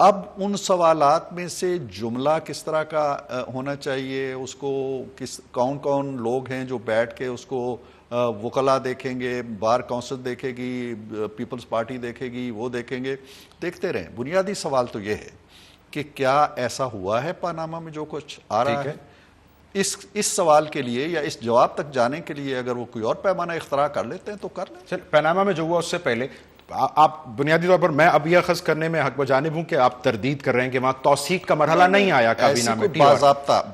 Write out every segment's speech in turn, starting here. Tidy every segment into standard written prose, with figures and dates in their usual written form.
اب ان سوالات میں سے جملہ کس طرح کا ہونا چاہیے، اس کو کون کون لوگ ہیں جو بیٹھ کے اس کو وکلا دیکھیں گے، بار کونسل دیکھے گی، پیپلز پارٹی دیکھے گی، وہ دیکھیں گے، دیکھتے رہیں. بنیادی سوال تو یہ ہے کہ کیا ایسا ہوا ہے پاناما میں جو کچھ آ رہا ہے؟ اس سوال کے لیے یا اس جواب تک جانے کے لیے اگر وہ کوئی اور پیمانہ اختراع کر لیتے ہیں تو کر لیں. پاناما میں جو ہوا اس سے پہلے آپ بنیادی طور پر، میں اب یہ اخذ کرنے میں حق بجانب ہوں کہ آپ تردید کر رہے ہیں کہ وہاں توثیق کا مرحلہ نہیں آیا کابینہ میں.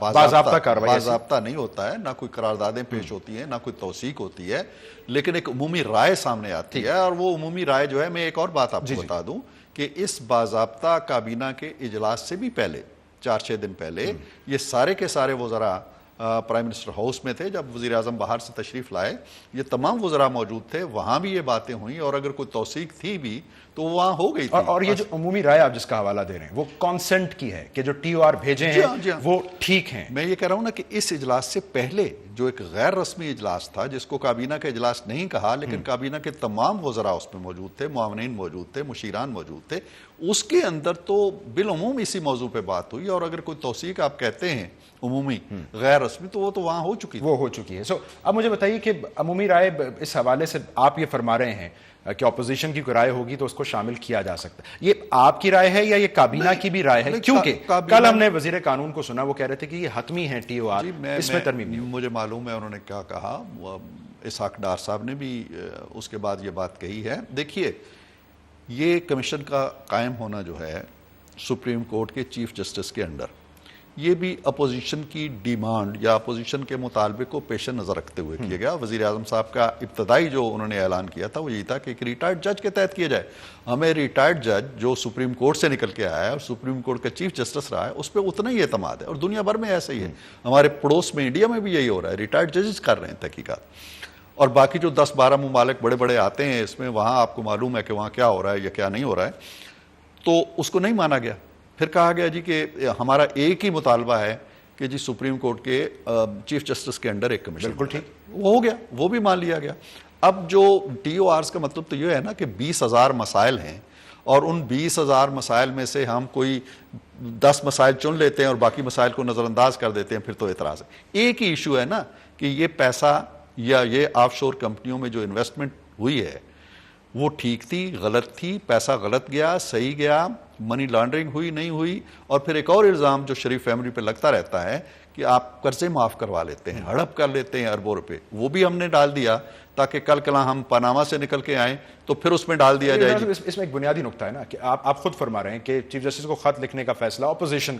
باضابطہ نہیں ہوتا ہے، نہ کوئی قراردادیں پیش ہوتی ہیں، نہ کوئی توثیق ہوتی ہے، لیکن ایک عمومی رائے سامنے آتی ہے. اور وہ عمومی رائے جو ہے، میں ایک اور بات آپ کو بتا دوں کہ اس باضابطہ کابینہ کے اجلاس سے بھی پہلے 4-6 دن پہلے یہ سارے کے سارے وزراء پرائم منسٹر ہاؤس میں تھے. جب وزیر اعظم باہر سے تشریف لائے یہ تمام وزراء موجود تھے، وہاں بھی یہ باتیں ہوئیں، اور اگر کوئی توثیق تھی بھی تو وہاں ہو گئی تھی. اور یہ جو عمومی رائے آپ جس کا حوالہ دے رہے ہیں وہ کانسنٹ کی ہے کہ جو ٹی او آر بھیجے ہیں وہ ٹھیک ہیں. میں یہ کہہ رہا ہوں نا کہ اس اجلاس سے پہلے جو ایک غیر رسمی اجلاس تھا، جس کو کابینہ کا اجلاس نہیں کہا، لیکن کابینہ کے تمام وزراء اس میں موجود تھے، معاونین موجود تھے، مشیران موجود تھے، اس کے اندر تو بالعموم اسی موضوع پہ بات ہوئی. اور اگر کوئی توثیق آپ کہتے ہیں عمومی غیر رسمی، تو وہ تو وہاں ہو چکی ہے. سو اب مجھے بتائیے کہ عمومی رائے اس حوالے سے آپ یہ فرما رہے ہیں کہ اپوزیشن کی کوئی رائے ہوگی تو اس کو شامل کیا جا سکتا ہے، یہ آپ کی رائے ہے یا یہ کابینہ کی بھی رائے ہے؟ کیونکہ کل ہم نے وزیر قانون کو سنا، وہ کہہ رہے تھے کہ یہ حتمی ہے ٹی او آر، اس میں ترمیم نہیں. مجھے معلوم ہے انہوں نے کیا کہا. اسحاق ڈار صاحب نے بھی اس کے بعد یہ بات کہی ہے. دیکھیے، یہ کمیشن کا قائم ہونا جو ہے سپریم کورٹ کے چیف جسٹس کے انڈر، یہ بھی اپوزیشن کی ڈیمانڈ یا اپوزیشن کے مطالبے کو پیش نظر رکھتے ہوئے کیا گیا. وزیر اعظم صاحب کا ابتدائی جو انہوں نے اعلان کیا تھا وہ یہی تھا کہ ایک ریٹائرڈ جج کے تحت کیا جائے. ہمیں ریٹائرڈ جج جو سپریم کورٹ سے نکل کے آیا ہے اور سپریم کورٹ کا چیف جسٹس رہا ہے، اس پہ اتنا ہی اعتماد ہے. اور دنیا بھر میں ایسا ہی ہے، ہمارے پڑوس میں انڈیا میں بھی یہی ہو رہا ہے، ریٹائرڈ ججز کر رہے ہیں تحقیقات. اور باقی جو 10-12 ممالک بڑے بڑے آتے ہیں اس میں، وہاں آپ کو معلوم ہے کہ وہاں کیا ہو رہا ہے یا کیا نہیں ہو رہا ہے، تو اس کو نہیں مانا گیا. پھر کہا گیا جی کہ ہمارا ایک ہی مطالبہ ہے کہ جی سپریم کورٹ کے چیف جسٹس کے انڈر ایک کمیشن. بالکل ٹھیک، وہ ہو گیا، وہ بھی مان لیا گیا. اب جو ٹی او آرز کا مطلب تو یہ ہے نا کہ 20,000 مسائل ہیں، اور ان 20,000 مسائل میں سے ہم کوئی 10 مسائل چن لیتے ہیں اور باقی مسائل کو نظر انداز کر دیتے ہیں، پھر تو اعتراض ہے. ایک ہی ایشو ہے نا کہ یہ پیسہ یا یہ آف شور کمپنیوں میں جو انویسٹمنٹ ہوئی ہے وہ ٹھیک تھی، غلط تھی، پیسہ غلط گیا، صحیح گیا، منی لانڈرنگ ہوئی نہیں ہوئی. اور پھر ایک اور الزام جو شریف فیملی پہ لگتا رہتا ہے کہ آپ قرضے معاف کروا لیتے ہیں، ہڑپ کر لیتے ہیں اربوں روپے، وہ بھی ہم نے ڈال دیا تاکہ کل کلا ہم پاناما سے نکل کے آئیں تو پھر اس میں ڈال دیا جائے. اس میں ایک بنیادی نقطہ ہے نا کہ آپ خود فرما رہے ہیں کہ چیف جسٹس کو خط لکھنے کا فیصلہ اپوزیشن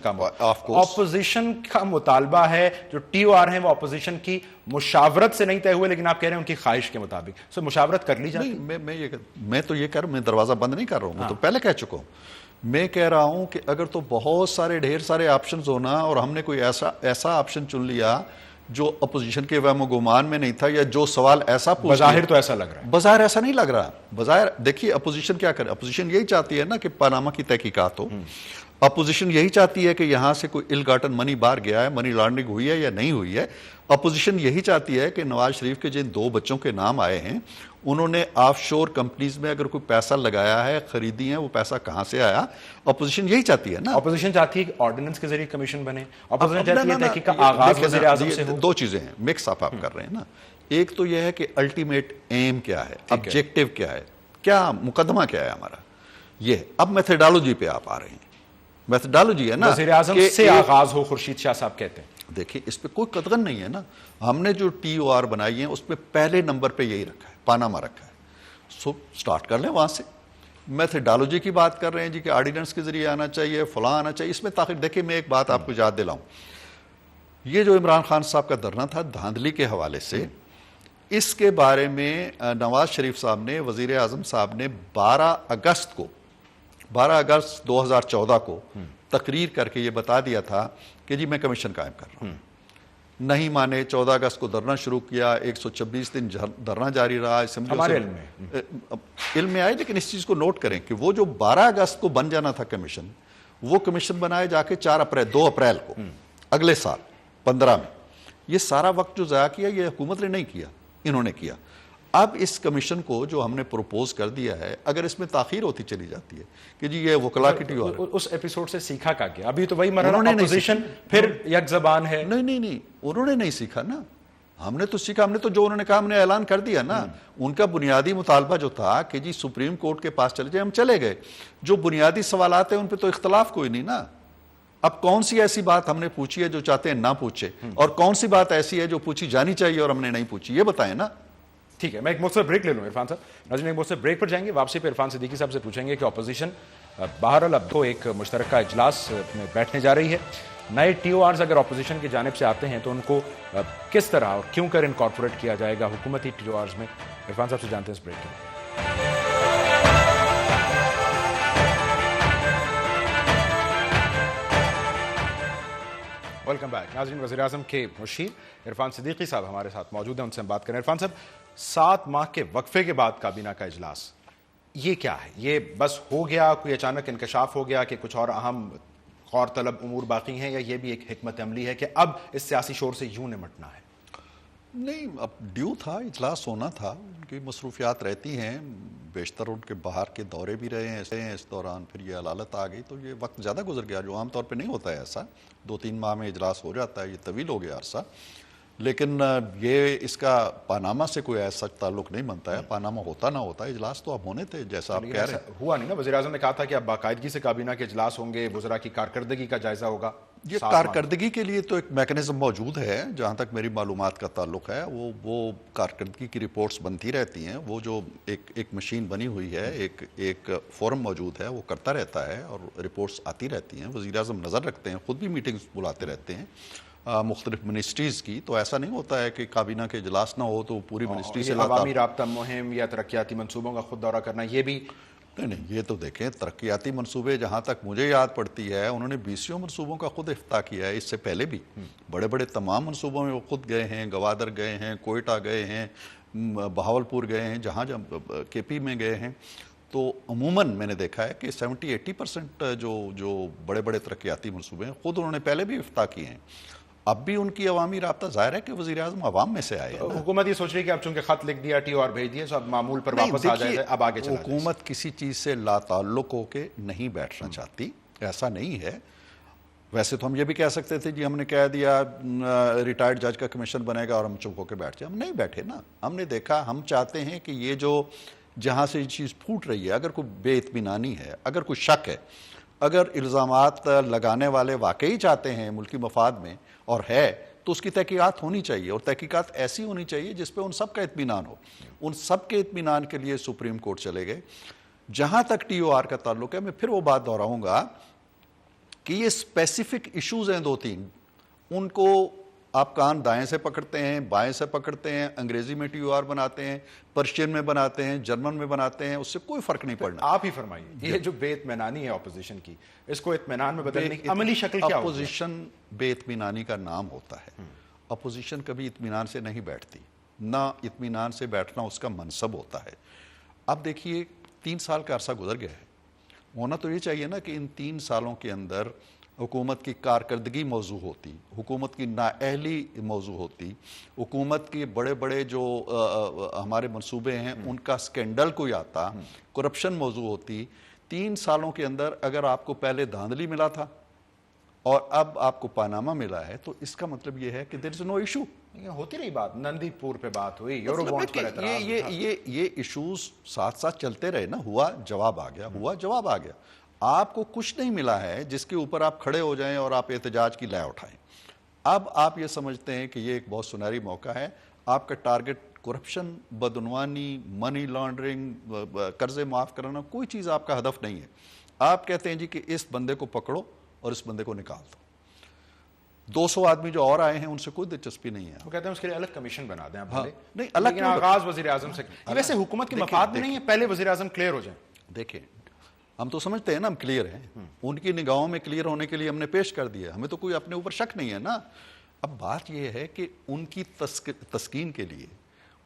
کا مطالبہ ہے. جو ٹی او آر ہیں وہ اپوزیشن کی مشاورت سے نہیں طے ہوئے، لیکن آپ کہہ رہے ہیں ان کی خواہش کے مطابق. مشاورت کر لی جائے. میں تو یہ میں دروازہ بند نہیں کر رہا ہوں، میں تو پہلے کہہ چکا ہوں. میں کہہ رہا ہوں کہ اگر تو بہت سارے ڈھیر سارے آپشنز ہونا اور ہم نے کوئی ایسا آپشن چن لیا جو اپوزیشن کے وہم و گمان میں نہیں تھا، یا جو سوال ایسا پوچھ، بظاہر تو ایسا لگ رہا ہے، بظاہر ایسا نہیں لگ رہا. بظاہر دیکھیے اپوزیشن کیا کرے، اپوزیشن یہی چاہتی ہے نا کہ پاناما کی تحقیقات ہو. اپوزیشن یہی چاہتی ہے کہ یہاں سے کوئی ال گاٹن منی باہر گیا ہے، منی لانڈرنگ ہوئی ہے یا نہیں ہوئی ہے. اپوزیشن یہی چاہتی ہے کہ نواز شریف کے جن 2 بچوں کے نام آئے ہیں انہوں نے آف شور کمپنیز میں اگر کوئی پیسہ لگایا ہے، خریدی ہیں، وہ پیسہ کہاں سے آیا. اپوزیشن یہی چاہتی ہے نا. اپوزیشن چاہتی ہے کہ آرڈیننس کے ذریعے کمیشن بنے. اپوزیشن چاہتی ہے تحقیق کا آغاز وزیر اعظم سے ہو. 2 چیزیں ہیں، مکس اپ آپ کر رہے ہیں نا. ایک تو یہ ہے کہ الٹیمیٹ ایم کیا ہے، آبجیکٹو کیا ہے، کیا مقدمہ کیا ہے ہمارا. یہ اب میتھڈالوجی پہ آپ آ رہے ہیں. میتھڈالوجی ہے نا، وزیر اعظم سے آغاز ہو، خورشید شاہ صاحب کہتے ہیں. دیکھیں اس پہ کوئی قدغن نہیں ہے نا. ہم نے جو ٹی او آر بنائی ہیں اس پہ پہلے نمبر پہ یہی رکھا ہے، پاناما رکھا ہے. سو سٹارٹ کر لیں وہاں سے. میتھڈالوجی کی بات کر رہے ہیں جی کہ آرڈیننس کے ذریعے آنا چاہیے، فلاں آنا چاہیے. اس میں تاخیر دیکھیں، میں ایک بات آپ کو یاد دلاؤں. یہ جو عمران خان صاحب کا دھرنا تھا دھاندلی کے حوالے سے، اس کے بارے میں نواز شریف صاحب نے، وزیر اعظم صاحب نے 12 اگست 2014 کو تقریر کر کے یہ بتا دیا تھا کہ جی میں کمیشن قائم کر رہا ہوں. نہیں مانے. 14 اگست کو دھرنا شروع کیا، 126 دن دھرنا جاری رہا. ہمارے علم میں آئے. لیکن اس چیز کو نوٹ کریں کہ وہ جو 12 اگست کو بن جانا تھا کمیشن، وہ کمیشن بنائے جا کے 2 اپریل کو اگلے سال 15 میں. یہ سارا وقت جو ضائع کیا یہ حکومت نے نہیں کیا، انہوں نے کیا. اب اس کمیشن کو جو ہم نے پروپوز کر دیا ہے، اگر اس میں تاخیر ہوتی چلی جاتی ہے کہ جی یہ وکلا کی ٹی او آر، اس ایپیسوڈ سے سیکھا کا کیا؟ ابھی تو وہی مرحلہ، اپوزیشن پھر یک زبان ہے. نہیں انہوں نے نہیں سیکھا نا، ہم نے تو سیکھا. ہم نے تو جو انہوں نے کہا ہم نے اعلان کر دیا نا. ان کا بنیادی مطالبہ جو تھا کہ جی سپریم کورٹ کے پاس چلے جائیں، ہم چلے گئے. جو بنیادی سوالات ہیں ان پہ تو اختلاف کوئی نہیں نا. اب کون سی ایسی بات ہم نے پوچھی ہے جو چاہتے ہیں نہ پوچھے، اور کون سی بات ایسی ہے جو پوچھی جانی چاہیے اور ہم نے نہیں پوچھی، یہ بتائیں نا. ٹھیک ہے، میں ایک مختصر بریک لے لوں عرفان صاحب. ناظرین ایک مختصر بریک پر جائیں گے. واپسی پہ عرفان صدیقی صاحب سے پوچھیں گے کہ اپوزیشن بہرحال اب تو ایک مشترکہ اجلاس میں بیٹھنے جا رہی ہے. نئے ٹی او آرز اگر اپوزیشن کی جانب سے آتے ہیں تو ان کو کس طرح اور کیوں کر انکارپوریٹ کیا جائے گا حکومتی ٹی او آرز میں؟ عرفان صاحب سے جانتے ہیں اس بریک کے. Welcome back. ناظرین وزیر اعظم کے مشیر عرفان صدیقی صاحب ہمارے ساتھ موجود ہیں، ان سے ہم بات کریں. عرفان صاحب، 7 ماہ کے وقفے کے بعد کابینہ کا اجلاس، یہ کیا ہے؟ یہ بس ہو گیا، کوئی اچانک انکشاف ہو گیا کہ کچھ اور اہم غور طلب امور باقی ہیں، یا یہ بھی ایک حکمت عملی ہے کہ اب اس سیاسی شور سے یوں نمٹنا ہے؟ نہیں، اب ڈیو تھا، اجلاس ہونا تھا. ان کی مصروفیات رہتی ہیں، بیشتر ان کے باہر کے دورے بھی رہے ہیں اس دوران. پھر یہ علالت آ گئی تو یہ وقت زیادہ گزر گیا، جو عام طور پہ نہیں ہوتا ہے ایسا. 2-3 ماہ میں اجلاس ہو جاتا ہے، یہ طویل ہو گیا عرصہ. لیکن یہ اس کا پاناما سے کوئی ایسا تعلق نہیں بنتا ہے. پاناما ہوتا نہ ہوتا، اجلاس تو اب ہونے تھے جیسا آپ کہہ رہے ہیں. ہوا نہیں نا؟ وزیر اعظم نے کہا تھا کہ اب باقاعدگی سے کابینہ کے اجلاس ہوں گے، وزراء کی کارکردگی کا جائزہ ہوگا. یہ کارکردگی کے لیے تو ایک میکنزم موجود ہے، جہاں تک میری معلومات کا تعلق ہے. وہ کارکردگی کی رپورٹس بنتی رہتی ہیں. وہ جو ایک مشین بنی ہوئی ہے، ایک فورم موجود ہے، وہ کرتا رہتا ہے اور رپورٹس آتی رہتی ہیں. وزیر اعظم نظر رکھتے ہیں، خود بھی میٹنگز بلاتے رہتے ہیں مختلف منسٹریز کی. تو ایسا نہیں ہوتا ہے کہ کابینہ کے اجلاس نہ ہو تو پوری منسٹری سے عوامی رابطہ مہم یا ترقیاتی منصوبوں کا خود دورہ کرنا، یہ بھی نہیں. یہ تو دیکھیں، ترقیاتی منصوبے جہاں تک مجھے یاد پڑتی ہے، انہوں نے 20 منصوبوں کا خود افتتاح کیا ہے. اس سے پہلے بھی بڑے بڑے تمام منصوبوں میں وہ خود گئے ہیں. گوادر گئے ہیں، کوئٹہ گئے ہیں، بہاولپور گئے ہیں، جہاں کے پی میں گئے ہیں. تو عموماً میں نے دیکھا ہے کہ 70-80% جو بڑے بڑے ترقیاتی منصوبے ہیں خود انہوں نے پہلے بھی افتتاح کیے ہیں. اب بھی ان کی عوامی رابطہ ظاہر ہے کہ وزیر اعظم عوام میں سے آئے. حکومت یہ سوچ رہی ہے کہ اب چونکہ خط لکھ دیا، ٹی او آر بھیج دیے، سو اب معمول پر واپس آ جائے، اب آگے چلا. حکومت کسی چیز سے لا تعلق ہو کے نہیں بیٹھنا چاہتی، ایسا نہیں ہے. ویسے تو ہم یہ بھی کہہ سکتے تھے جی ہم نے کہہ دیا ریٹائرڈ جج کا کمیشن بنے گا اور ہم چپ ہو کے بیٹھ جائیں. ہم نہیں بیٹھے نا. ہم نے دیکھا، ہم چاہتے ہیں کہ یہ جو جہاں سے یہ چیز پھوٹ رہی ہے، اگر کوئی بے اطمینانی ہے، اگر کوئی شک ہے، اگر الزامات لگانے والے واقعی چاہتے ہیں ملکی مفاد میں اور ہے، تو اس کی تحقیقات ہونی چاہیے. اور تحقیقات ایسی ہونی چاہیے جس پہ ان سب کا اطمینان ہو. ان سب کے اطمینان کے لیے سپریم کورٹ چلے گئے. جہاں تک ٹی او آر کا تعلق ہے، میں پھر وہ بات دہراؤں گا کہ یہ اسپیسیفک ایشوز ہیں 2-3. ان کو آپ کان دائیں سے پکڑتے ہیں، بائیں سے پکڑتے ہیں، انگریزی میں ٹی او آر بناتے ہیں، پرشین میں بناتے ہیں، جرمن میں بناتے ہیں، اس سے کوئی فرق نہیں پڑنا. آپ ہی فرمائیے، یہ جو بے اطمینانی ہے اپوزیشن کی، اس کو اطمینان میں بدلنے کی عملی شکل کیا ہوگی؟ اپوزیشن بے اطمینانی کا نام ہوتا ہے. اپوزیشن کبھی اطمینان سے نہیں بیٹھتی، نہ اطمینان سے بیٹھنا اس کا منصب ہوتا ہے. اب دیکھیے 3 سال کا عرصہ گزر گیا ہے. ہونا تو یہ چاہیے نا کہ ان 3 سالوں کے اندر حکومت کی کارکردگی موضوع ہوتی، حکومت کی نااہلی موضوع ہوتی، حکومت کے بڑے بڑے جو ہمارے منصوبے ہیں ان کا سکینڈل کوئی آتا، کرپشن موضوع ہوتی. 3 سالوں کے اندر اگر آپ کو پہلے دھاندلی ملا تھا اور اب آپ کو پاناما ملا ہے، تو اس کا مطلب یہ ہے کہ دیر از نو ایشو. ہوتی رہی بات، نندی پور پہ بات ہوئی، یورو بانڈز پر اعتراض، یہ ایشوز ساتھ ساتھ چلتے رہے نا. ہوا جواب آ گیا، ہوا جواب آ گیا. آپ کو کچھ نہیں ملا ہے جس کے اوپر آپ کھڑے ہو جائیں اور آپ احتجاج کی لے اٹھائیں. اب آپ یہ سمجھتے ہیں کہ یہ ایک بہت سنہری موقع ہے. آپ کا ٹارگٹ کرپشن، بدعنوانی، منی لانڈرنگ، قرضے معاف کرانا، کوئی چیز آپ کا ہدف نہیں ہے. آپ کہتے ہیں جی کہ اس بندے کو پکڑو اور اس بندے کو نکال دو. 200 آدمی جو اور آئے ہیں ان سے کوئی دلچسپی نہیں ہے. وہ کہتے ہیں اس کے لیے الگ کمیشن بنا دیں. نہیں، الگ آغاز وزیر اعظم سے. ویسے حکومت کے مفاد میں نہیں ہے پہلے وزیر اعظم کلیئر ہو جائیں؟ دیکھیں، ہم تو سمجھتے ہیں نا ہم کلیئر ہیں. ان کی نگاہوں میں کلیئر ہونے کے لیے ہم نے پیش کر دیا. ہمیں تو کوئی اپنے اوپر شک نہیں ہے نا. اب بات یہ ہے کہ ان کی تسکین کے لیے،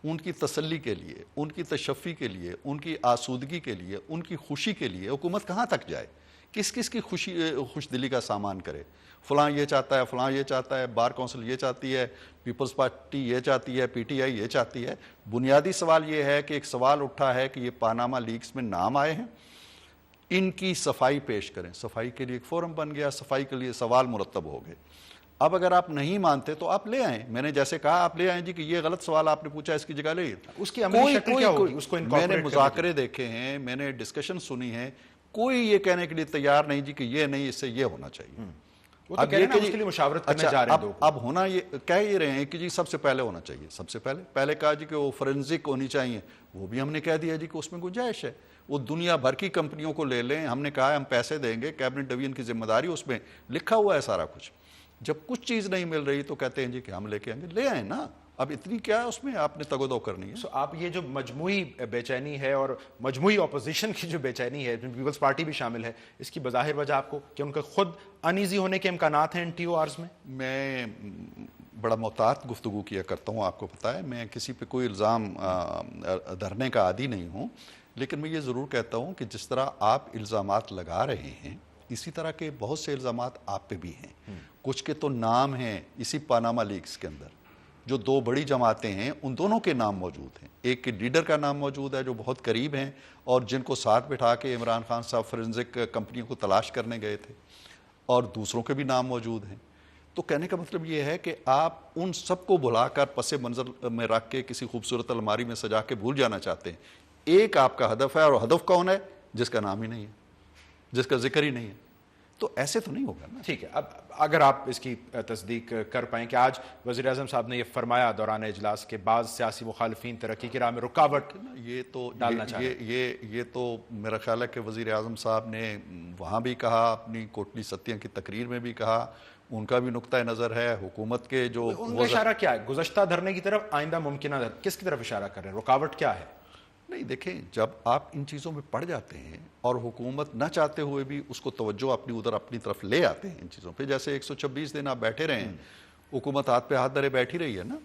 ان کی تسلی کے لیے، ان کی تشفی کے لیے، ان کی آسودگی کے لیے، ان کی خوشی کے لیے حکومت کہاں تک جائے؟ کس کس کی خوش دلی کا سامان کرے. فلاں یہ چاہتا ہے, فلاں یہ چاہتا ہے, بار کونسل یہ چاہتی ہے, پیپلز پارٹی یہ چاہتی ہے, پی ٹی آئی یہ چاہتی ہے. بنیادی سوال یہ ہے کہ ایک سوال اٹھا ہے کہ یہ پاناما لیکس میں نام آئے ہیں, ان کی صفائی پیش کریں. صفائی کے لیے ایک فورم بن گیا, صفائی کے لیے سوال مرتب ہو گئے. اب اگر آپ نہیں مانتے تو آپ لے آئیں, میں نے جیسے کہا آپ لے آئیں جی کہ یہ غلط سوال آپ نے پوچھا, اس کی جگہ لے. اس کی عملی شکل کیا ہوگی, اس کو میں نے مذاکرے دیکھے ہیں, میں نے ڈسکشن سنی ہے, کوئی یہ کہنے کے لیے تیار نہیں جی کہ یہ نہیں, اس سے یہ ہونا چاہیے. اب یہ کہ اس کے لیے مشاورت کرنے جا رہے ہیں. اب ہونا یہ کہہ ہی رہے ہیں کہ جی سب سے پہلے ہونا چاہیے, سب سے پہلے کہا جی کہ وہ فورنزک ہونی چاہیے, وہ بھی ہم نے کہہ دیا جی کہ اس میں گنجائش ہے. وہ دنیا بھر کی کمپنیوں کو لے لیں, ہم نے کہا ہے ہم پیسے دیں گے, کیبنٹ ڈویژن کی ذمہ داری, اس میں لکھا ہوا ہے سارا کچھ. جب کچھ چیز نہیں مل رہی تو کہتے ہیں جی کہ ہم لے کے آئیں گے. لے آئیں نا, اب اتنی کیا اس میں آپ نے تگ و دو کرنی ہے. آپ یہ جو مجموعی بے چینی ہے اور مجموعی اپوزیشن کی جو بے چینی ہے, پیپلز پارٹی بھی شامل ہے, اس کی بظاہر وجہ آپ کو کہ ان کے خود انیزی ہونے کے امکانات ہیں ان ٹی او آرز میں؟ میں بڑا محتاط گفتگو کیا کرتا ہوں, آپ کو پتہ ہے, میں کسی پہ کوئی الزام دھرنے کا عادی نہیں ہوں, لیکن میں یہ ضرور کہتا ہوں کہ جس طرح آپ الزامات لگا رہے ہیں اسی طرح کے بہت سے الزامات آپ پہ بھی ہیں. کچھ کے تو نام ہیں اسی پاناما لیکس کے اندر, جو دو بڑی جماعتیں ہیں ان دونوں کے نام موجود ہیں. ایک کے لیڈر کا نام موجود ہے جو بہت قریب ہیں اور جن کو ساتھ بٹھا کے عمران خان صاحب فورنزک کمپنیوں کو تلاش کرنے گئے تھے, اور دوسروں کے بھی نام موجود ہیں. تو کہنے کا مطلب یہ ہے کہ آپ ان سب کو بلا کر پس منظر میں رکھ کے کسی خوبصورت الماری میں سجا کے بھول جانا چاہتے ہیں. ایک آپ کا ہدف ہے, اور ہدف کون ہے؟ جس کا نام ہی نہیں ہے, جس کا ذکر ہی نہیں ہے. تو ایسے تو نہیں ہوگا نا. ٹھیک ہے, اب اگر آپ اس کی تصدیق کر پائیں کہ آج وزیر اعظم صاحب نے یہ فرمایا دوران اجلاس کے بعض سیاسی مخالفین ترقی کی راہ میں رکاوٹ ڈالنا چاہتے ہیں, یہ تو میرا خیال ہے کہ وزیر اعظم صاحب نے وہاں بھی کہا, اپنی کوٹلی ستیہ کی تقریر میں بھی کہا, ان کا بھی نقطہ نظر ہے. حکومت کے جو ان کا اشارہ کیا ہے گزشتہ دھرنے کی طرف, آئندہ ممکنہ کس کی طرف اشارہ کر رہے ہیں, رکاوٹ کیا ہے؟ نہیں دیکھیں, جب آپ ان چیزوں میں پڑ جاتے ہیں اور حکومت نہ چاہتے ہوئے بھی اس کو توجہ اپنی طرف لے آتے ہیں ان چیزوں پہ, جیسے 126 دن آپ بیٹھے رہے ہیں, حکومت ہاتھ پہ ہاتھ دھرے بیٹھی رہی ہے نا,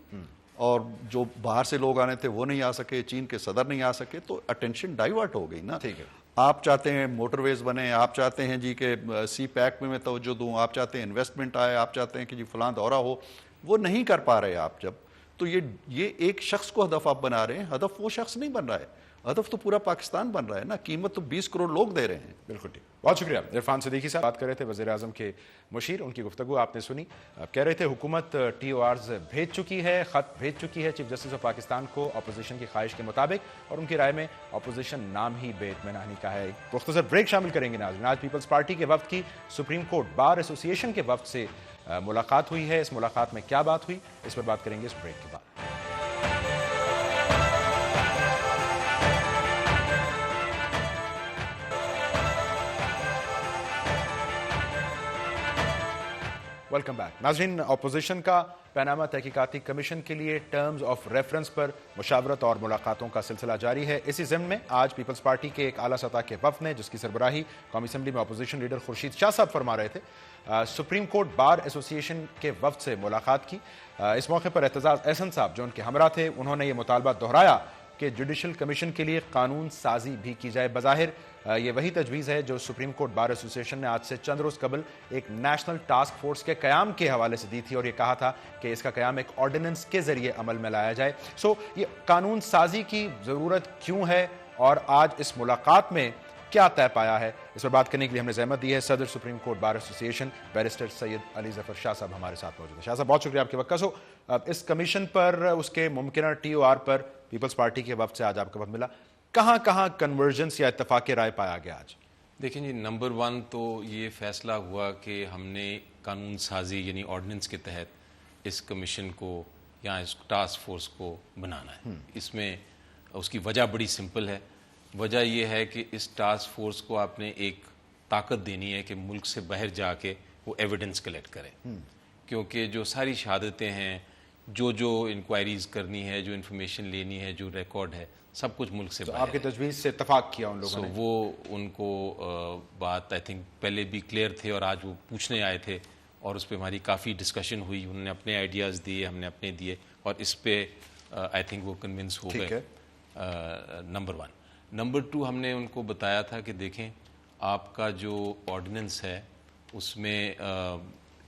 اور جو باہر سے لوگ آنے تھے وہ نہیں آ سکے, چین کے صدر نہیں آ سکے, تو اٹینشن ڈائیورٹ ہو گئی نا. ٹھیک ہے, آپ چاہتے ہیں موٹر ویز بنے, آپ چاہتے ہیں جی کہ سی پیک میں توجہ دوں, آپ چاہتے ہیں انویسٹمنٹ آئے, آپ چاہتے ہیں کہ جی فلاں دورہ ہو, وہ نہیں کر پا رہے آپ. جب تو یہ ایک شخص کو ہدف آپ بنا رہے ہیں, ہدف وہ شخص نہیں بن رہا ہے, ہدف تو پورا پاکستان بن رہا ہے نا, قیمت تو 20 کروڑ لوگ دے رہے ہیں. بالکل ٹھیک, بہت شکریہ. عرفان صدیقی صاحب بات کر رہے تھے, وزیر اعظم کے مشیر, ان کی گفتگو آپ نے سنی. کہہ رہے تھے حکومت ٹی او آرز بھیج چکی ہے, خط بھیج چکی ہے چیف جسٹس آف پاکستان کو اپوزیشن کی خواہش کے مطابق, اور ان کی رائے میں اپوزیشن نام ہی بے اطمینانی کا ہے. مختصر بریک شامل کریں گے ناظرین. آج پیپلز پارٹی کے وفد کی سپریم کورٹ بار ایسوسی ایشن کے وفد سے ملاقات ہوئی ہے. اس ملاقات میں کیا بات ہوئی, اس پر بات کریں گے اس بریک کے بعد. Welcome back. ناظرین, اپوزیشن کا پاناما تحقیقاتی کمیشن کے لیے ٹرمز آف ریفرنس پر مشاورت اور ملاقاتوں کا سلسلہ جاری ہے. اسی ضمن میں آج پیپلز پارٹی کے ایک اعلیٰ سطح کے وفد نے, جس کی سربراہی قومی اسمبلی میں اپوزیشن لیڈر خورشید شاہ صاحب فرما رہے تھے, سپریم کورٹ بار ایسوسی ایشن کے وفد سے ملاقات کی. اس موقع پر اعتزاز احسن صاحب جو ان کے ہمراہ تھے, انہوں نے یہ مطالبہ دہرایا کہ جوڈیشل کمیشن کے لیے قانون سازی بھی کی جائے. بظاہر یہ وہی تجویز ہے جو سپریم کورٹ بار ایسوسی ایشن نے آج سے چند روز قبل ایک نیشنل ٹاسک فورس کے قیام کے حوالے سے دی تھی, اور یہ کہا تھا کہ اس کا قیام ایک آرڈیننس کے ذریعے عمل میں لایا جائے. یہ قانون سازی کی ضرورت کیوں ہے, اور آج اس ملاقات میں کیا طے پایا ہے, اس پر بات کرنے کے لیے ہم نے زحمت دی ہے صدر سپریم کورٹ بار ایسوسی ایشن بیرسٹر سید علی ظفر شاہ صاحب ہمارے ساتھ موجود ہیں. شاہ صاحب بہت شکریہ آپ کے وقت کا. اس کمیشن پر, اس کے ممکنہ ٹی او آر پر پیپلز پارٹی کے وفد سے آج آپ کو وقت ملا, کہاں کہاں کنورجنس یا اتفاق رائے پایا گیا آج؟ دیکھیں جی, نمبر 1 تو یہ فیصلہ ہوا کہ ہم نے قانون سازی یعنی آرڈیننس کے تحت اس کمیشن کو یا اس ٹاسک فورس کو بنانا ہے. اس میں اس کی وجہ بڑی سمپل ہے. وجہ یہ ہے کہ اس ٹاسک فورس کو آپ نے ایک طاقت دینی ہے کہ ملک سے باہر جا کے وہ ایویڈنس کلیکٹ کرے, کیونکہ جو ساری شہادتیں ہیں, جو انکوائریز کرنی ہے, جو انفارمیشن لینی ہے, جو ریکارڈ ہے, سب کچھ ملک سے باہر. آپ کی تجویز سے اتفاق کیا ان لوگوں نے؟ وہ ان کو بات آئی تھنک پہلے بھی کلیئر تھے, اور آج وہ پوچھنے آئے تھے, اور اس پہ ہماری کافی ڈسکشن ہوئی. انہوں نے اپنے آئیڈیاز دیے, ہم نے اپنے دیے, اور اس پہ آئی تھنک وہ کنونس ہو گئے. نمبر 1. نمبر 2, ہم نے ان کو بتایا تھا کہ دیکھیں آپ کا جو آرڈیننس ہے اس میں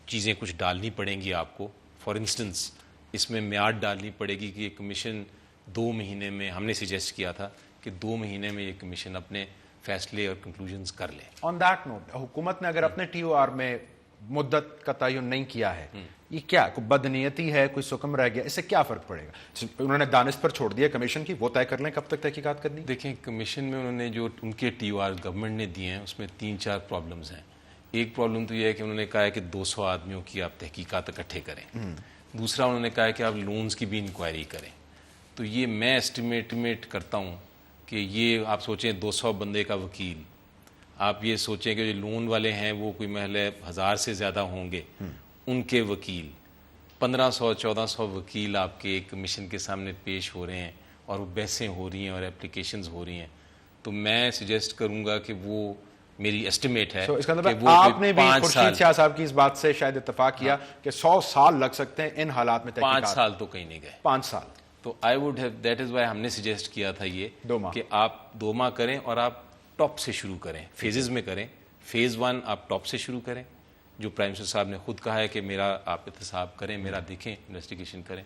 چیزیں کچھ ڈالنی پڑیں گی آپ کو. فار انسٹنس اس میں میعاد ڈالنی پڑے گی کہ یہ کمیشن 2 مہینے میں, ہم نے سجیسٹ کیا تھا کہ 2 مہینے میں یہ کمیشن اپنے فیصلے اور کنکلوژنز کر لے. آن دیٹ نوٹ, حکومت نے اگر اپنے ٹی او آر میں مدت کا تعین نہیں کیا ہے, یہ کیا کوئی بدنیتی ہے, کوئی سکم رہ گیا, اس سے کیا فرق پڑے گا؟ انہوں نے دانش پر چھوڑ دیا کمیشن کی, وہ طے کر لیں کب تک تحقیقات کرنی. دیکھیں کمیشن میں انہوں نے جو ان کے ٹی او آر گورنمنٹ نے دیے ہیں اس میں 3-4 پرابلمز ہیں. ایک پرابلم تو یہ ہے کہ انہوں نے کہا ہے کہ 200 آدمیوں کی آپ تحقیقات اکٹھے کریں. دوسرا انہوں نے کہا ہے کہ آپ لونز کی بھی انکوائری کریں. تو یہ میں ایسٹیمیٹ کرتا ہوں کہ یہ آپ سوچیں 200 بندے کا وکیل, آپ یہ سوچیں کہ جو لون والے ہیں وہ کوئی محل 1000 سے زیادہ ہوں گے, ان کے وکیل 1500-1400 وکیل آپ کے ایک کمیشن کے سامنے پیش ہو رہے ہیں اور وہ بحثیں ہو رہی ہیں اور اپلیکیشنز ہو رہی ہیں. تو میں سجیسٹ کروں گا کہ وہ میری ایسٹیمیٹ ہے اس کا کہ مطلب وہ آپ نے بھی 5 خورشید شاہ صاحب کی اس بات سے شاید اتفاق کیا کہ 100 سال لگ سکتے ہیں ان حالات میں 5 تحقیقات. سال تو کہیں نہیں گئے. 5 سال تو I would have, that is why ہم نے سجیسٹ کیا تھا یہ 2 ماہ کہ آپ 2 ماہ کریں اور آپ ٹاپ سے شروع کریں, فیزز میں کریں. فیز 1 آپ ٹاپ سے شروع کریں, جو پرائم منسٹر صاحب نے خود کہا ہے کہ میرا آپ احتساب کریں, میرا دیکھیں, انویسٹیگیشن کریں,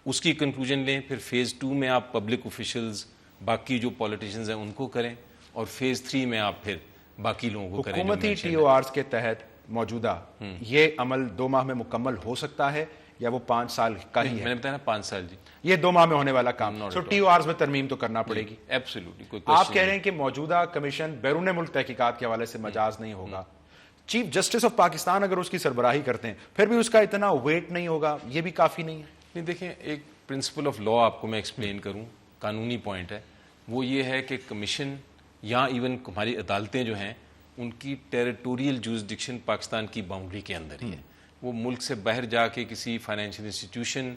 اس کی کنکلوژن لیں. پھر فیز 2 میں آپ پبلک آفیشلز باقی جو پولیٹیشنز ہیں ان کو کریں, اور فیز 3 میں آپ پھر باقی لوگوں کو کریں. حکومتی ٹی او آرز کے تحت موجودہ یہ عمل 2 ماہ میں مکمل ہو سکتا ہے یا وہ 5 سال کا ہی ہے؟ میں نے بتایا نا 5 سال. جی یہ 2 ماہ میں ہونے والا کام. سو ٹی او آرز میں ترمیم تو کرنا پڑے گی. ایبسلیوٹلی. آپ کہہ رہے ہیں کہ موجودہ کمیشن بیرون ملک تحقیقات کے حوالے سے مجاز نہیں ہوگا. چیف جسٹس آف پاکستان اگر اس کی سربراہی کرتے ہیں پھر بھی اس کا اتنا ویٹ نہیں ہوگا, یہ بھی کافی نہیں ہے؟ نہیں, دیکھیں ایک پرنسپل آف لا آپ کو میں ایکسپلین کروں, قانونی پوائنٹ ہے, وہ یہ ہے کہ کمیشن یا ایون ہماری عدالتیں جو ہیں ان کی ٹیریٹوریل جورسڈکشن پاکستان کی باؤنڈری کے اندر ہی ہے. وہ ملک سے باہر جا کے کسی فائنینشیل انسٹیٹیوشن,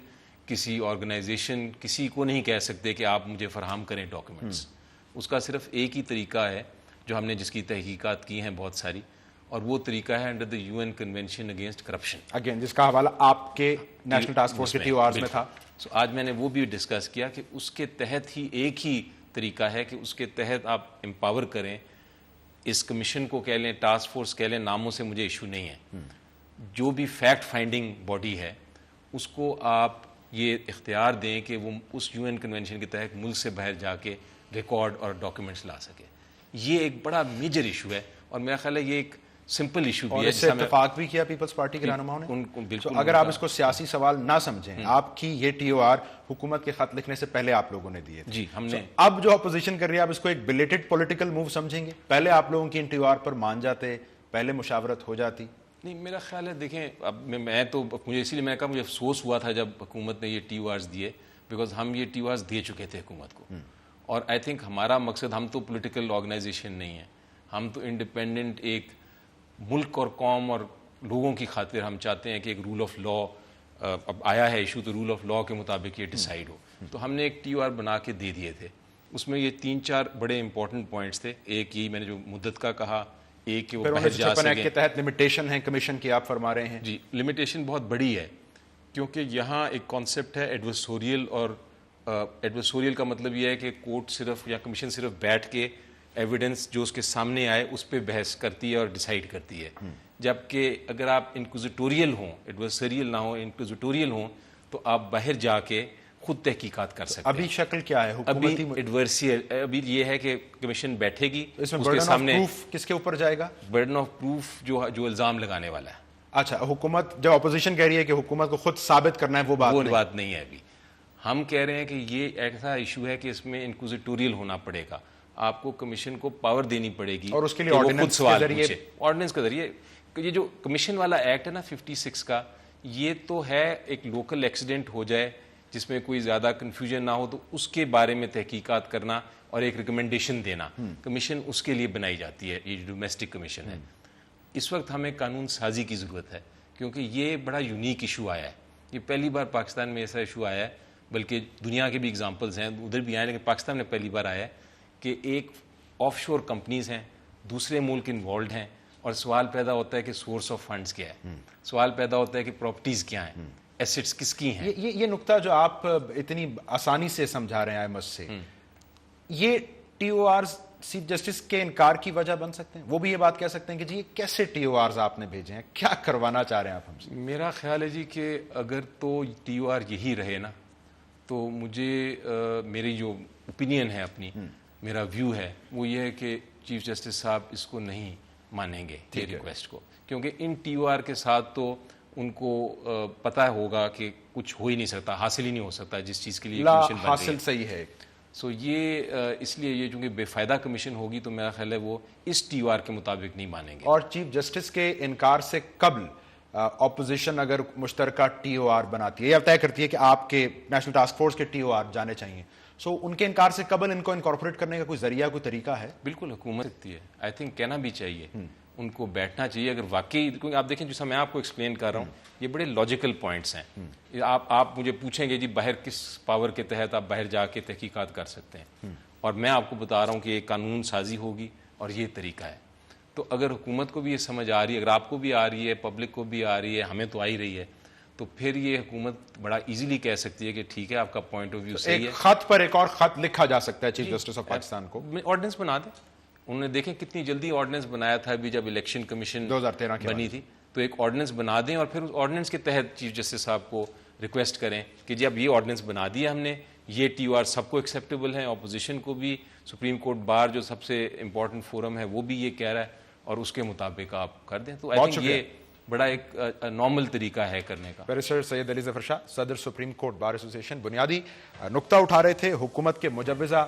کسی آرگنائزیشن, کسی کو نہیں کہہ سکتے کہ آپ مجھے فراہم کریں ڈاکیومنٹس. اس کا صرف ایک ہی طریقہ ہے جو ہم نے جس کی تحقیقات کی ہیں بہت ساری, اور وہ طریقہ ہے under the UN convention against corruption, again جس کا حوالہ آپ کے نیشنل ٹاسک فورس کے ٹی او آرز میں تھا. سو آج میں نے وہ بھی ڈسکس کیا کہ اس کے تحت ہی ایک ہی طریقہ ہے کہ اس کے تحت آپ امپاور کریں اس کمیشن کو, کہہ لیں ٹاسک فورس کہہ لیں, ناموں سے مجھے ایشو نہیں ہے. جو بھی فیکٹ فائنڈنگ باڈی ہے اس کو آپ یہ اختیار دیں کہ وہ اس UN کنونشن کے تحت ملک سے باہر جا کے ریکارڈ اور ڈاکیومنٹس لا سکے. یہ ایک بڑا میجر ایشو ہے اور میرا خیال ہے یہ ایک سمپل ایشو بھی ہے. اس سے اتفاق بھی کیا پیپلز پارٹی کے رہنماؤں نے. بالکل. اگر آپ اس کو سیاسی سوال نہ سمجھیں, آپ کی یہ ٹی او آر حکومت کے خط لکھنے سے پہلے آپ لوگوں نے دیے تھے. جی ہم نے. اب جو اپوزیشن کر رہی ہے آپ اس کو ایک بلیٹڈ پولیٹیکل موو سمجھیں گے؟ پہلے آپ لوگوں کی ان ٹی او آر پر مان جاتے, پہلے مشاورت ہو جاتی. نہیں, میرا خیال ہے دیکھیں اب میں تو مجھے اسی لیے میں نے کہا مجھے افسوس ہوا تھا جب حکومت نے یہ ٹی او آرز دیے, بیکاز ہم یہ ٹی او آرز دے چکے تھے حکومت کو. اور آئی تھنک ہمارا مقصد, ہم تو پولیٹیکل آرگنائزیشن نہیں ہے, ہم تو انڈیپینڈنٹ ایک ملک اور قوم اور لوگوں کی خاطر ہم چاہتے ہیں کہ ایک رول آف لا, اب آیا ہے ایشو تو رول آف لا کے مطابق یہ ڈیسائیڈ ہو. تو ہم نے ایک ٹی او آر بنا کے دے دیے تھے. اس میں یہ 3-4 بڑے امپورٹنٹ پوائنٹس تھے. ایک یہ میں نے جو مدت کا کہا, ایک کہ وہ باہر جا سکیں. کے تحت لمیٹیشن ہے کمیشن کی, آپ فرما رہے ہیں. جی لمیٹیشن بہت بڑی ہے کیونکہ یہاں ایک کانسیپٹ ہے ایڈورسوریل, اور ایڈورسوریل کا مطلب یہ ہے کہ کورٹ صرف یا کمیشن صرف بیٹھ کے ایویڈنس جو اس کے سامنے آئے اس پہ بحث کرتی ہے اور ڈیسائیڈ کرتی ہے. جبکہ اگر آپ انکوزیٹوریل ہوں, ایڈورسریل نہ ہوں, انکوزیٹوریل ہوں, تو آپ باہر جا کے خود تحقیقات کر سکتے ہیں. ابھی شکل کیا ہے ابھی حکومتی؟ ایڈورسریل ابھی یہ ہے کہ کمیشن بیٹھے گی, اس میں کے برڈن آف سامنے پروف کس کے اوپر جائے گا؟ برڈن آف پروف جو الزام لگانے والا ہے. اچھا, حکومت جب اپوزیشن کہہ رہی ہے کہ حکومت کو خود ثابت کرنا ہے, وہ بات نہیں ہے. ابھی ہم کہہ رہے ہیں کہ یہ ایسا ایشو ہے کہ اس میں انکوزیٹوریل ہونا پڑے گا, آپ کو کمیشن کو پاور دینی پڑے گی, اور اس کے لیے آرڈیننس کے ذریعے, آرڈیننس کے ذریعے. یہ جو کمیشن والا ایکٹ ہے نا 56 کا, یہ تو ہے ایک لوکل ایکسیڈنٹ ہو جائے جس میں کوئی زیادہ کنفیوژن نہ ہو تو اس کے بارے میں تحقیقات کرنا اور ایک ریکمنڈیشن دینا. کمیشن اس کے لیے بنائی جاتی ہے, یہ جو ڈومیسٹک کمیشن ہے. اس وقت ہمیں قانون سازی کی ضرورت ہے کیونکہ یہ بڑا یونیک ایشو آیا ہے. یہ پہلی بار پاکستان میں ایسا ایشو آیا ہے, بلکہ دنیا کے بھی اگزامپلز ہیں, ادھر بھی آئے, لیکن پاکستان میں پہلی بار آیا ہے کہ ایک آف شور کمپنیز ہیں, دوسرے ملک انوالوڈ ہیں, اور سوال پیدا ہوتا ہے کہ سورس آف فنڈز کیا ہے, سوال پیدا ہوتا ہے کہ پراپرٹیز کیا ہیں, ایسٹس کس کی ہیں. یہ نقطہ جو آپ اتنی آسانی سے سمجھا رہے ہیں آئمس سے, یہ ٹی او آرز چیف جسٹس کے انکار کی وجہ بن سکتے ہیں؟ وہ بھی یہ بات کہہ سکتے ہیں کہ جی یہ کیسے ٹی او آرز آپ نے بھیجے ہیں, کیا کروانا چاہ رہے ہیں آپ ہم سے؟ میرا خیال ہے جی کہ اگر تو ٹی او آر یہی رہے نا تو مجھے میری جو اوپینین ہے اپنی, میرا ویو ہے وہ یہ ہے کہ چیف جسٹس صاحب اس کو نہیں مانیں گے یہ ریکویسٹ کو, کیونکہ ان ٹی او آر کے ساتھ تو ان کو پتہ ہوگا کہ کچھ ہو ہی نہیں سکتا, حاصل ہی نہیں ہو سکتا جس چیز کے لیے کمیشن بن رہی ہے. حاصل صحیح ہے. سو یہ اس لیے یہ چونکہ بے فائدہ کمیشن ہوگی تو میرا خیال ہے وہ اس ٹی او آر کے مطابق نہیں مانیں گے. اور چیف جسٹس کے انکار سے قبل اپوزیشن اگر مشترکہ ٹی او آر بناتی ہے یا طے کرتی ہے کہ آپ کے نیشنل ٹاسک فورس کے ٹی او آر جانے چاہیے, سو ان کے انکار سے قبل ان کو انکارپوریٹ کرنے کا کوئی ذریعہ, کوئی طریقہ ہے؟ بالکل حکومت سکتی ہے, آئی تھنک کہنا بھی چاہیے, ان کو بیٹھنا چاہیے. اگر واقعی, کیونکہ آپ دیکھیں جیسا میں آپ کو ایکسپلین کر رہا ہوں یہ بڑے لاجیکل پوائنٹس ہیں. آپ مجھے پوچھیں گے جی باہر کس پاور کے تحت آپ باہر جا کے تحقیقات کر سکتے ہیں, اور میں آپ کو بتا رہا ہوں کہ یہ قانون سازی ہوگی اور یہ طریقہ ہے. تو اگر حکومت کو بھی یہ سمجھ آ رہی ہے, اگر آپ کو بھی آ رہی ہے, پبلک کو بھی آ رہی ہے, ہمیں تو آ ہی رہی ہے, تو پھر یہ حکومت بڑا ایزیلی کہہ سکتی ہے کہ ٹھیک ہے آپ کا پوائنٹ آف ویو صحیح ہے. ایک خط پر ایک اور خط لکھا جا سکتا ہے چیف جسٹس آف پاکستان کو, آرڈیننس بنا دیں. انہوں نے دیکھیں کتنی جلدی آرڈیننس بنایا تھا ابھی جب الیکشن کمیشن 2013 بنی تھی, تو ایک آرڈیننس بنا دیں اور پھر اس آرڈیننس کے تحت چیف جسٹس صاحب کو ریکویسٹ کریں کہ جی اب یہ آرڈیننس بنا دیا ہم نے, یہ ٹی او آر سب کو ایکسیپٹیبل ہے, اپوزیشن کو بھی, سپریم کورٹ بار جو سب سے امپورٹنٹ فورم ہے وہ بھی یہ کہہ رہا ہے, اور اس کے مطابق آپ کر دیں. تو آئی تھنک یہ بڑا ایک نارمل طریقہ ہے کرنے کا. بیرسٹر سید علی ظفر شاہ, صدر سپریم کورٹ بار ایسوسی ایشن, بنیادی نقطہ اٹھا رہے تھے حکومت کے مجوزہ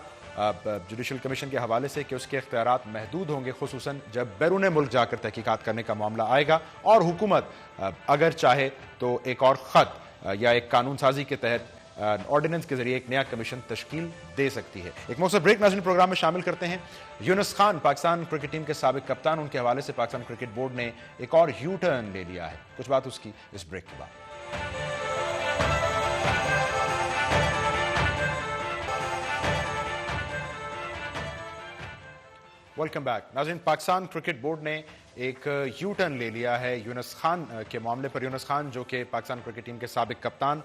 جوڈیشل کمیشن کے حوالے سے کہ اس کے اختیارات محدود ہوں گے, خصوصاً جب بیرون ملک جا کر تحقیقات کرنے کا معاملہ آئے گا, اور حکومت اگر چاہے تو ایک اور خط یا ایک قانون سازی کے تحت آرڈیننس کے ذریعے ایک نیا کمیشن تشکیل دے سکتی ہے. ایک مؤثر بریک ناظرین پروگرام میں شامل کرتے ہیں. یونس خان پاکستان کرکٹ ٹیم کے سابق کپتان, ان کے حوالے سے پاکستان کرکٹ بورڈ نے ایک اور یو ٹرن لے لیا ہے, کچھ بات اس کی اس بریک کے بعد. ویلکم بیک ناظرین. پاکستان کرکٹ بورڈ نے ایک یو ٹرن لے لیا ہے یونس خان کے معاملے پر. یونس خان جو کہ پاکستان کرکٹ ٹیم کے سابق کپتان,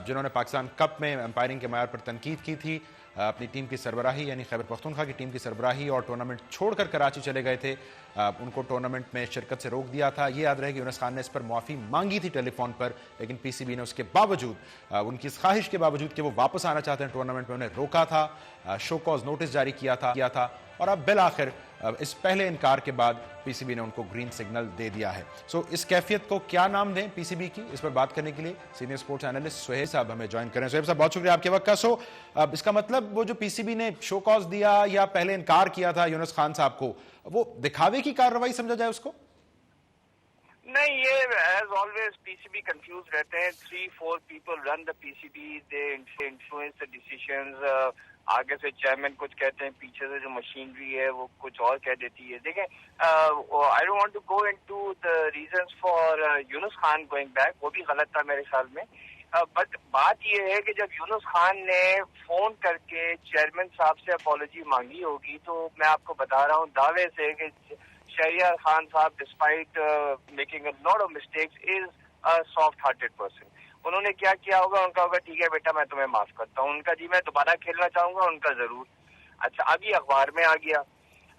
جنہوں نے پاکستان کپ میں امپائرنگ کے معیار پر تنقید کی تھی, اپنی ٹیم کی سربراہی یعنی خیبر پختونخوا کی ٹیم کی سربراہی, اور ٹورنامنٹ چھوڑ کر کراچی چلے گئے تھے, ان کو ٹورنامنٹ میں شرکت سے روک دیا تھا. یہ یاد رہے کہ یونس خان نے اس پر معافی مانگی تھی ٹیلی فون پر, لیکن پی سی بی نے اس کے باوجود, ان کی اس خواہش کے باوجود کہ وہ واپس آنا چاہتے ہیں ٹورنامنٹ میں, انہیں روکا تھا, شو کاز نوٹس جاری کیا تھا, اور اب بالآخر اس پہلے انکار کے بعد پی سی بی نے ان کو گرین سگنل دے دیا ہے. سو اس کیفیت کو کیا نام دیں پی سی بی کی, اس پر بات کرنے کے لیے سینئر سپورٹس اینالسٹ سہیل صاحب ہمیں جوائن کریں. سہیل صاحب بہت شکریہ آپ کے وقت کا. سو اس کا مطلب وہ جو پی سی بی نے شو کاز دیا یا پہلے انکار کیا تھا یونس خان صاحب کو, وہ دکھاوے کی کارروائی سمجھا جائے اس کو؟ نہیں, یہ is always P C B confuse رہتے ہیں. 3-4 people run the P C B, they influence the decisions. آگے سے چیئرمین کچھ کہتے ہیں, پیچھے سے جو مشینری ہے وہ کچھ اور کہہ دیتی ہے. دیکھیں, I don't want to go into the reasons for Younis Khan going back, وہ بھی غلط تھا میرے خیال میں. بٹ بات یہ ہے کہ جب یونس خان نے فون کر کے چیئرمین صاحب سے اپالوجی مانگی ہوگی, تو میں آپ کو بتا رہا ہوں دعوے سے کہ شہریار خان صاحب despite making a lot of mistakes is a soft hearted person. انہوں نے کیا کیا ہوگا, ان کا ہوگا ٹھیک ہے بیٹا میں تمہیں معاف کرتا ہوں, ان کا جی میں دوبارہ کھیلنا چاہوں گا, ان کا ضرور. اچھا ابھی اخبار میں آ گیا.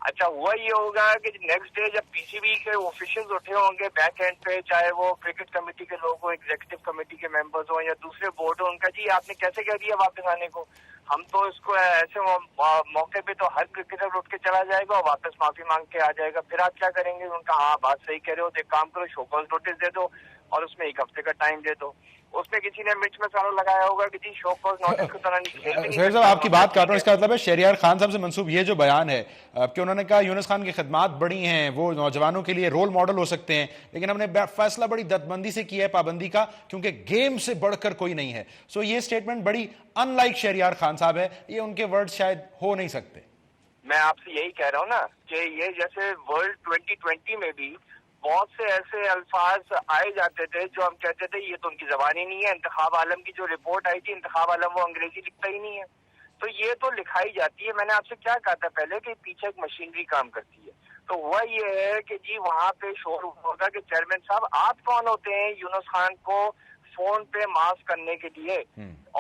اچھا ہوا یہ ہوگا کہ نیکسٹ ڈے جب پی سی بی کے آفیشلز اٹھے ہوں گے بیک اینڈ پہ, چاہے وہ کرکٹ کمیٹی کے لوگ ہوں, ایگزیکٹو کمیٹی کے ممبرز ہوں یا دوسرے بورڈ ہوں, ان کا جی آپ نے کیسے کہہ دیا واپس آنے کو, ہم تو اس کو ایسے موقع پہ تو ہر کرکٹر اٹھ کے چلا جائے گا اور واپس معافی مانگ کے آ جائے گا, پھر آپ کیا کریں گے؟ ان کا ہاں بات صحیح کہہ رہے ہو, تو ایک کام کرو شو کاز نوٹس دے دو اور اس میں 1 ہفتے کا ٹائم دے دو. اس میں کسی نے مرچ مسالہ لگایا ہوگا کہ جی شو کاز نوٹس کی طرح نہیں کھیل. سہیل صاحب آپ کی بات کر رہا ہوں, اس کا مطلب ہے شہریار خان صاحب سے منسوب یہ جو بیان ہے کہ انہوں نے کہا یونس خان کی خدمات بڑی ہیں, وہ نوجوانوں کے لیے رول ماڈل ہو سکتے ہیں, لیکن ہم نے فیصلہ بڑی دستبندی سے کیا ہے پابندی کا, کیونکہ گیم سے بڑھ کر کوئی نہیں ہے. سو یہ اسٹیٹمنٹ بڑی ان لائک شہریار خان صاحب ہے, یہ ان کے ورڈ شاید ہو نہیں سکتے. میں آپ سے یہی کہہ رہا ہوں نا کہ یہ جیسے ورلڈ 2020 میں بھی بہت سے ایسے الفاظ آئے جاتے تھے جو ہم کہتے تھے یہ تو ان کی زبان ہی نہیں ہے. انتخاب عالم کی جو رپورٹ آئی تھی, انتخاب عالم وہ انگریزی لکھتا ہی نہیں ہے, تو یہ تو لکھائی جاتی ہے. میں نے آپ سے کیا کہا تھا پہلے کہ پیچھے ایک مشینری کام کرتی ہے. تو ہوا یہ ہے کہ جی وہاں پہ شور ہوگا کہ چیئرمین صاحب آپ کون ہوتے ہیں یونس خان کو فون پہ معاف کرنے کے لیے,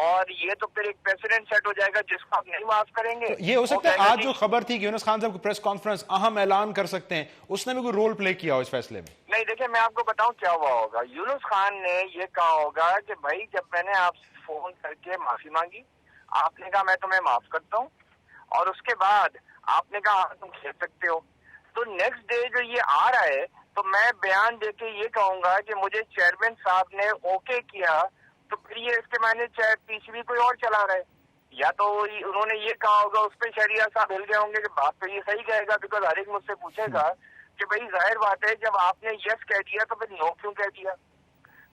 اور یہ تو پھر ایک پریسیڈنٹ سیٹ ہو جائے گا جس کو آپ نہیں معاف کریں گے. یہ ہو سکتا ہے آج جو خبر تھی کہ یونس خان صاحب کو پریس کانفرنس اہم اعلان کر سکتے ہیں, اس نے بھی کوئی رول پلے کیا ہو اس فیصلے میں؟ نہیں دیکھیں, میں آپ کو بتاؤں کیا ہوا ہوگا. یونس خان نے یہ کہا ہوگا کہ بھائی جب میں نے آپ سے فون کر کے معافی مانگی, آپ نے کہا میں تمہیں معاف کرتا ہوں, اور اس کے بعد آپ نے کہا تم کھیل سکتے ہو, تو نیکسٹ ڈے جو یہ آ رہا ہے تو میں بیان دے کے یہ کہوں گا کہ مجھے چیئرمین صاحب نے اوکے کیا, تو پھر یہ اس کے معنی پی سی بی کوئی اور چلا رہا ہے, یا تو انہوں نے یہ کہا ہوگا اس پہ شہریار صاحب ہل گئے ہوں گے کہ بات تو یہ صحیح کہے گا, بیکاز ہر ایک مجھ سے پوچھے گا کہ بھائی ظاہر بات ہے جب آپ نے یس کہہ دیا تو پھر نو کیوں کہہ دیا.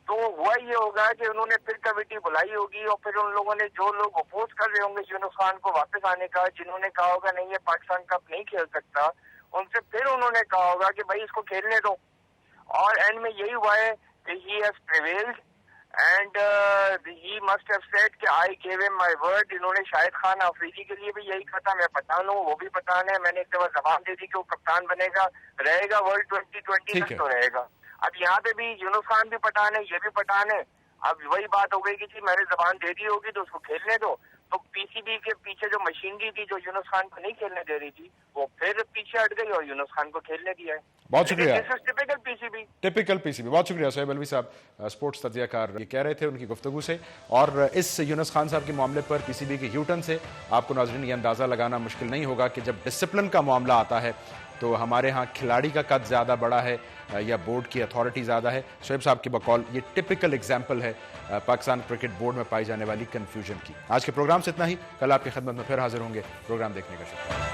تو ہوا یہ ہوگا کہ انہوں نے پھر کمیٹی بلائی ہوگی, اور پھر ان لوگوں نے جو لوگ اپوز کر رہے ہوں گے یونس خان کو واپس آنے کا, جنہوں نے کہا ہوگا نہیں یہ پاکستان کپ نہیں کھیل سکتا, ان سے پھر انہوں نے کہا ہوگا کہ بھائی اس کو کھیلنے دو. اور اینڈ میں یہی ہوا ہے کہ he has prevailed and he must have said کہ آئی گیو ہم مائی ورڈ. انہوں نے شاہد خان آفریدی کے لیے بھی یہی کہا تھا, میں پٹھان ہوں وہ بھی پٹھان ہے, میں نے ایک دفعہ زبان دے دی کہ وہ کپتان بنے گا, رہے گا ورلڈ 2020 تک تو رہے گا. اب یہاں پہ بھی یونس خان بھی پٹھان ہے, یہ بھی پٹھان ہے. اب وہی بات ہو گئی کہ جی میں نے زبان دے دی ہوگی تو اس کو کھیلنے دو, تو پی سی بی کے پیچھے جو مشینری تھی جو یونس خان کو نہیں کھیلنے دے رہی تھی وہ پھر پیچھے ہٹ گئی اور یونس خان کو کھیلنے دیا ہے. بہت شکریہ. Typical P C be, typical P C be. بہت شکریہ صہیب الوی صاحب, اسپورٹس تجزیہ کار, یہ کہہ رہے تھے ان کی گفتگو سے. اور اس یونس خان صاحب کے معاملے پر پی سی بی کے یو ٹرن سے آپ کو ناظرین یہ اندازہ لگانا مشکل نہیں ہوگا کہ جب ڈسپلن کا معاملہ آتا ہے تو ہمارے ہاں کھلاڑی کا قد زیادہ بڑا ہے یا بورڈ کی اتھارٹی زیادہ ہے. شعیب صاحب کی بقول یہ ٹپیکل ایگزامپل ہے پاکستان کرکٹ بورڈ میں پائی جانے والی کنفیوژن کی. آج کے پروگرام سے اتنا ہی, کل آپ کی خدمت میں پھر حاضر ہوں گے. پروگرام دیکھنے کا شکریہ.